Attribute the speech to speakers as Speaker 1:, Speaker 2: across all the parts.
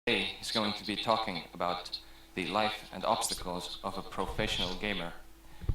Speaker 1: Today he's going to be talking about the life and obstacles of a professional gamer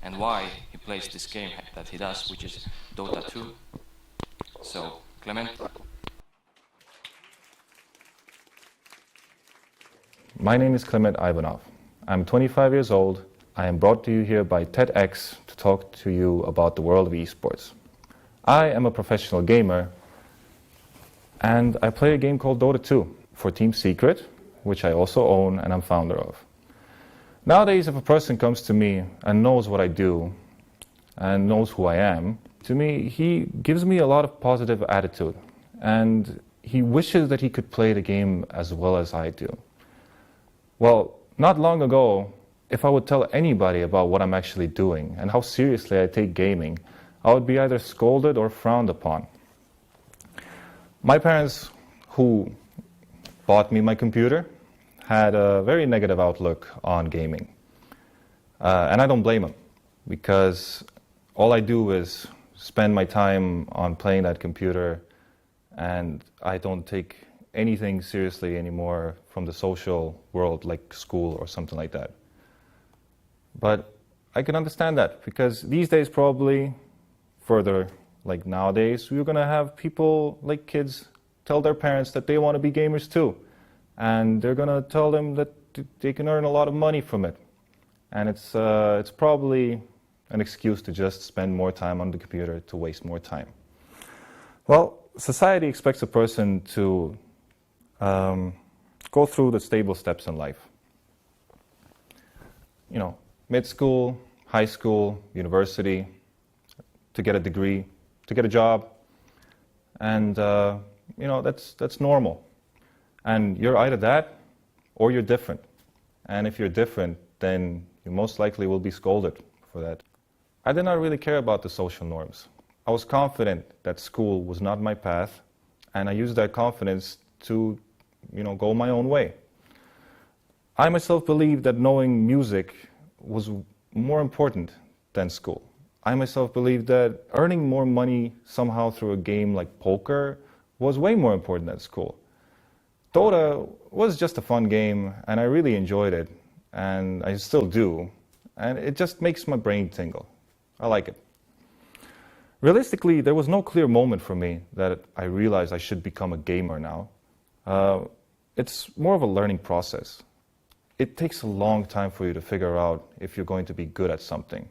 Speaker 1: and why he plays this game that he does, which is Dota 2. So, Clement.
Speaker 2: My name is Clement Ivanov. I'm 25 years old. I am brought to you here by TEDX to talk to you about the world of esports. I am a professional gamer and I play a game called Dota 2 for Team Secret, which I also own and I'm founder of. Nowadays, if a person comes to me and knows what I do and knows who I am, to me, he gives me a lot of positive attitude and he wishes that he could play the game as well as I do. Well, not long ago, if I would tell anybody about what I'm actually doing and how seriously I take gaming, I would be either scolded or frowned upon. My parents, who bought me my computer, had a very negative outlook on gaming. And I don't blame them, because all I do is spend my time on playing that computer, and I don't take anything seriously anymore from the social world like school or something like that. But I can understand that, because these days probably further, like nowadays, we're going to have people like kids tell their parents that they want to be gamers too. And they're going to tell them that they can earn a lot of money from it. And it's probably an excuse to just spend more time on the computer, to waste more time. Well, society expects a person to go through the stable steps in life. You know, mid-school, high school, university, to get a degree, to get a job. And, you know, that's normal. And you're either that or you're different. And if you're different, then you most likely will be scolded for that. I did not really care about the social norms. I was confident that school was not my path, and I used that confidence to, you know, go my own way. I myself believed that knowing music was more important than school. I myself believed that earning more money somehow through a game like poker was way more important than school. Dota was just a fun game, and I really enjoyed it, and I still do, and it just makes my brain tingle. I like it. Realistically, there was no clear moment for me that I realized I should become a gamer now. It's more of a learning process. It takes a long time for you to figure out if you're going to be good at something.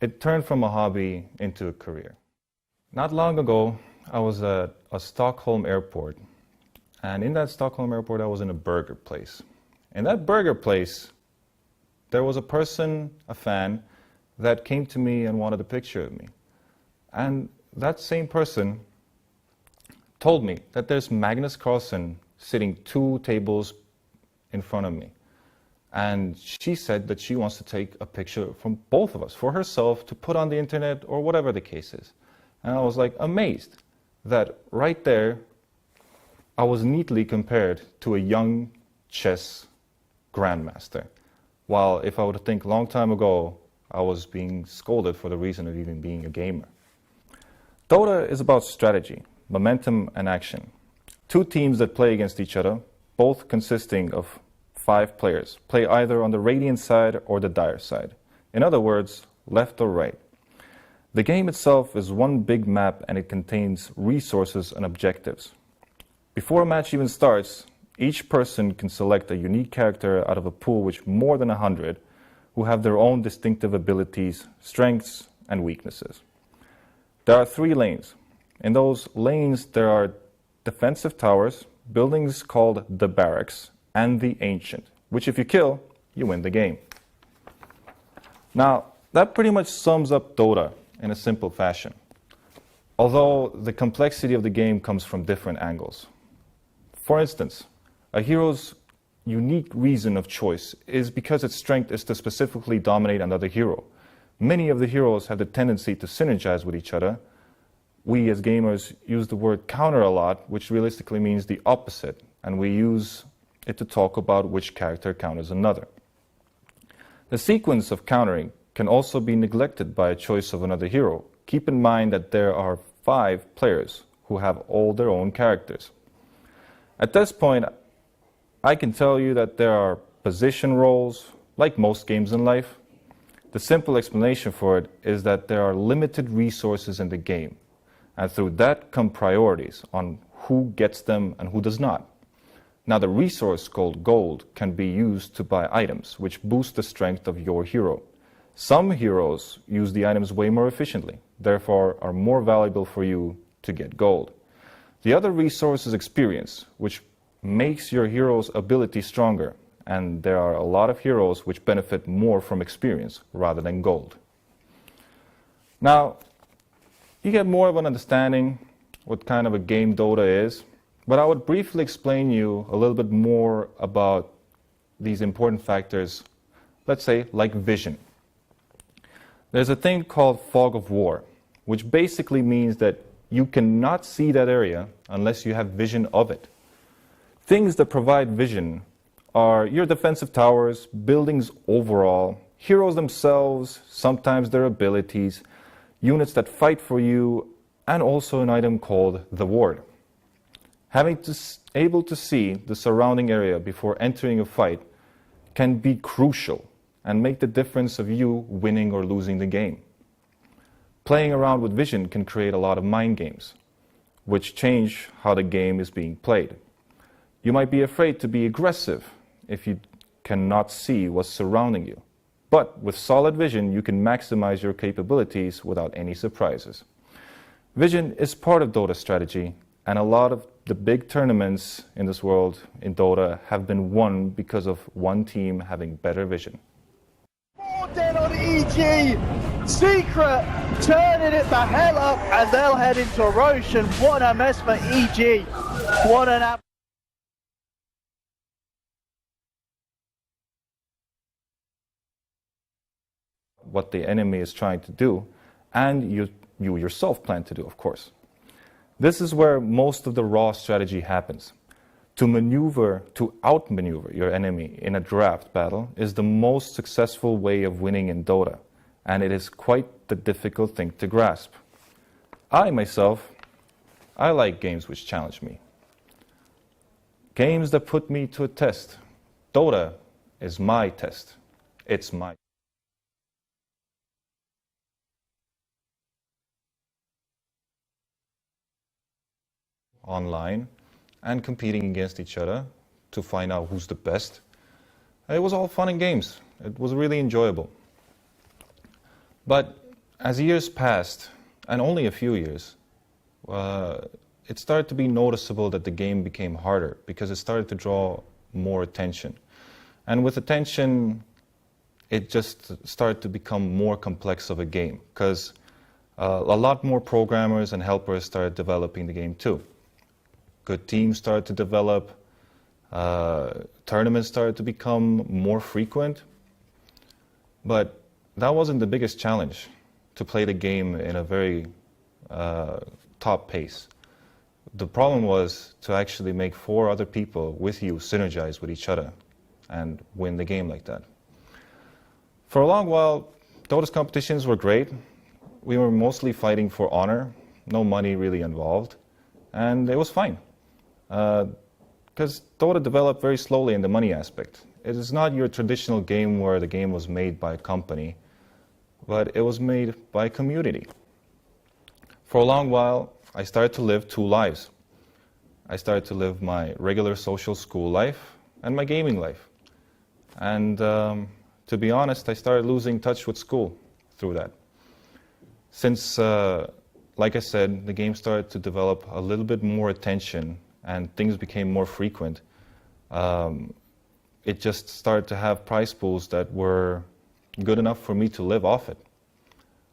Speaker 2: It turned from a hobby into a career. Not long ago, I was at a Stockholm airport. And in that Stockholm airport, I was in a burger place. In that burger place, there was a person, a fan, that came to me and wanted a picture of me. And that same person told me that there's Magnus Carlsen sitting 2 tables in front of me. And she said that she wants to take a picture from both of us, for herself, to put on the internet or whatever the case is. And I was like amazed that right there, I was neatly compared to a young chess grandmaster. While if I would think a long time ago, I was being scolded for the reason of even being a gamer. Dota is about strategy, momentum, and action. 2 teams that play against each other, both consisting of 5 players, play either on the Radiant side or the Dire side. In other words, left or right. The game itself is one big map, and it contains resources and objectives. Before a match even starts, each person can select a unique character out of a pool with more than 100 who have their own distinctive abilities, strengths, and weaknesses. There are 3 lanes. In those lanes, there are defensive towers, buildings called the barracks, and the ancient, which if you kill, you win the game. Now, that pretty much sums up Dota in a simple fashion, although the complexity of the game comes from different angles. For instance, a hero's unique reason of choice is because its strength is to specifically dominate another hero. Many of the heroes have the tendency to synergize with each other. We as gamers use the word counter a lot, which realistically means the opposite, and we use it to talk about which character counters another. The sequence of countering can also be neglected by a choice of another hero. Keep in mind that there are 5 players who have all their own characters. At this point, I can tell you that there are position roles, like most games in life. The simple explanation for it is that there are limited resources in the game, and through that come priorities on who gets them and who does not. Now, the resource called gold can be used to buy items, which boost the strength of your hero. Some heroes use the items way more efficiently, therefore are more valuable for you to get gold. The other resource is experience, which makes your hero's ability stronger, and there are a lot of heroes which benefit more from experience rather than gold. Now, you get more of an understanding what kind of a game Dota is, but I would briefly explain you a little bit more about these important factors, let's say like vision. There's a thing called fog of war, which basically means that you cannot see that area unless you have vision of it. Things that provide vision are your defensive towers, buildings overall, heroes themselves, sometimes their abilities, units that fight for you, and also an item called the ward. Able to see the surrounding area before entering a fight can be crucial and make the difference of you winning or losing the game. Playing around with vision can create a lot of mind games, which change how the game is being played. You might be afraid to be aggressive if you cannot see what's surrounding you. But with solid vision, you can maximize your capabilities without any surprises. Vision is part of Dota's strategy, and a lot of the big tournaments in this world in Dota have been won because of one team having better vision.
Speaker 3: More dead on EG! Secret turning it the hell up, and they'll head into Roche, and what a mess for EG. What an
Speaker 2: what the enemy is trying to do, and you yourself plan to do, of course. This is where most of the raw strategy happens. To outmaneuver your enemy in a draft battle is the most successful way of winning in Dota, and it is quite the difficult thing to grasp. I like games which challenge me. Games that put me to a test. Dota is my test. It's my online and competing against each other to find out who's the best. It was all fun and games. It was really enjoyable. But as years passed, and only a few years, it started to be noticeable that the game became harder because it started to draw more attention. And with attention, it just started to become more complex of a game because a lot more programmers and helpers started developing the game too. Good teams started to develop, tournaments started to become more frequent, but that wasn't the biggest challenge, to play the game in a very top pace. The problem was to actually make 4 other people with you synergize with each other and win the game like that. For a long while, Dota's competitions were great. We were mostly fighting for honor, no money really involved, and it was fine. Because Dota developed very slowly in the money aspect. It is not your traditional game where the game was made by a company, but it was made by a community. For a long while, I started to live 2 lives. I started to live my regular social school life and my gaming life. And to be honest, I started losing touch with school through that. Since, like I said, the game started to develop a little bit more attention and things became more frequent, it just started to have prize pools that were good enough for me to live off it.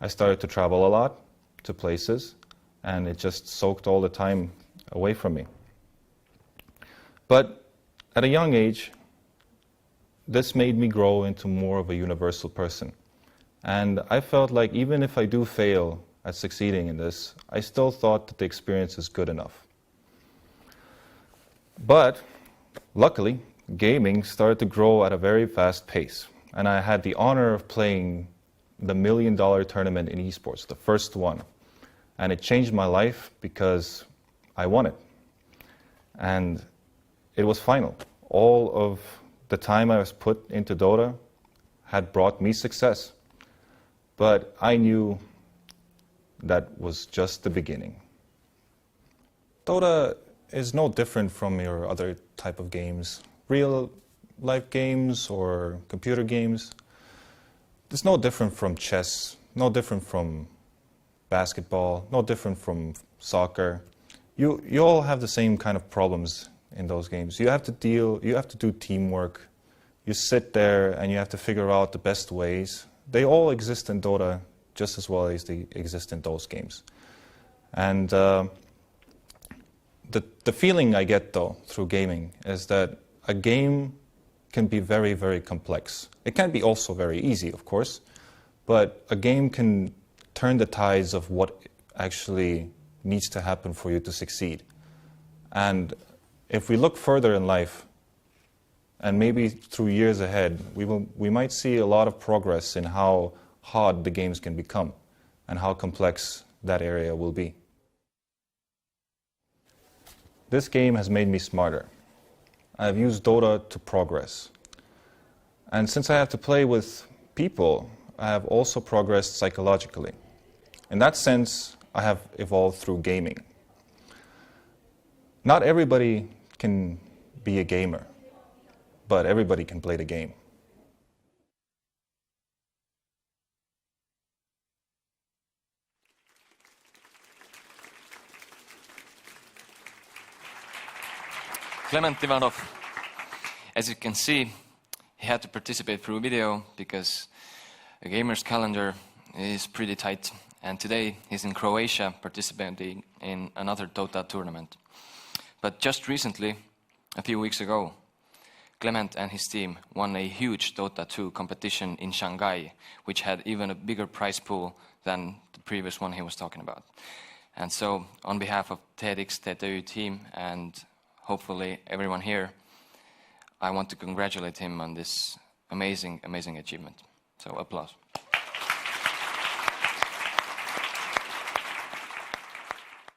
Speaker 2: I started to travel a lot to places, and it just soaked all the time away from me. But at a young age, this made me grow into more of a universal person. And I felt like even if I do fail at succeeding in this, I still thought that the experience is good enough. But luckily, gaming started to grow at a very fast pace. And I had the honor of playing the $1 million tournament in esports, the first one. And it changed my life because I won it. And it was final. all of the time I was put into Dota had brought me success. But I knew that was just the beginning. Dota is no different from your other type of games, real life games or computer games. It's no different from chess, no different from basketball, no different from soccer. You all have the same kind of problems in those games. You have to do teamwork. You sit there and you have to figure out the best ways. They all exist in Dota just as well as they exist in those games. And the feeling I get, though, through gaming is that a game can be very, very complex. It can be also very easy, of course, but a game can turn the tides of what actually needs to happen for you to succeed. And if we look further in life, and maybe through years ahead, we might see a lot of progress in how hard the games can become and how complex that area will be. This game has made me smarter. I've used Dota to progress. And since I have to play with people, I have also progressed psychologically. In that sense, I have evolved through gaming. Not everybody can be a gamer, but everybody can play the game.
Speaker 1: Clement Ivanov, as you can see, he had to participate through video because a gamer's calendar is pretty tight, and today he's in Croatia participating in another DOTA tournament. But just recently, a few weeks ago, Clement and his team won a huge Dota 2 competition in Shanghai, which had even a bigger prize pool than the previous one he was talking about. And so, on behalf of TEDX TTU team and hopefully everyone here, I want to congratulate him on this amazing, amazing achievement. So, applause.